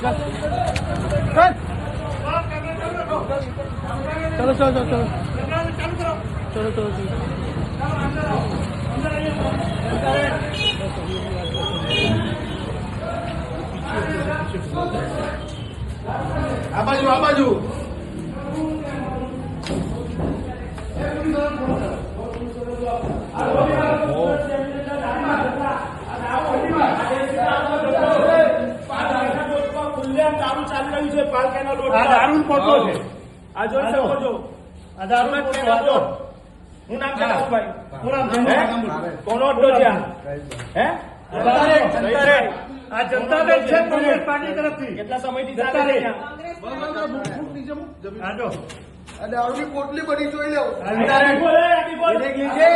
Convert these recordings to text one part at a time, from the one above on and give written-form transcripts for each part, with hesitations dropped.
चलो चलो चलो चलो चलो चलो आ बाजू દારૂ ચાલી રહ્યું છે પાલકાના રોડ આ દારૂ પોટલો છે આ જોઈ શકો છો આ દારૂ પોટલો હું નામ છે ભાઈ હું નામ છે કોનો અડ્ડો છે હે આ જનતા દળ છે કોંગ્રેસ પાર્ટી તરફથી કેટલા સમયથી ચાલે છે આ જો દારૂની પોટલી બની જોઈ लो देख लीजिए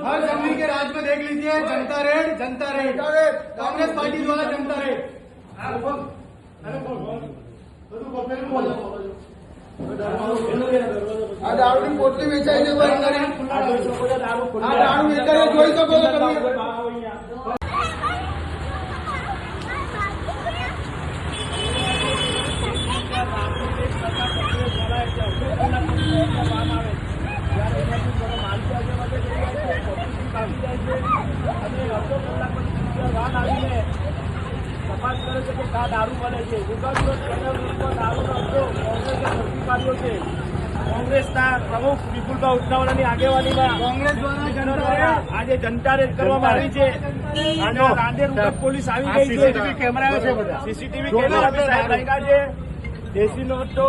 हर जमीन के राज में देख लीजिए जनता रेड कांग्रेस पार्टी द्वारा जनता रेड આ દારૂની પોટલી વેચાઈ છે ભાઈ આ દારૂ વેચાય જોઈ શકો છો તમે તપાસ કરે છે કે આ દારૂ બને છે કોંગ્રેસના પ્રમુખ વિપુલભાઈ ઉટનાવાલાની આગેવાનીમાં कांग्रेस द्वारा આજે જનતા રેડ કરવામાં આવી છે અને રાંદેર ઉત્તર પોલીસ આવી ગઈ છે સીસીટીવી કેમેરા છે બધા સીસીટીવી કેમેરા સાહેબ લાગ્યા છે દેશી નોટો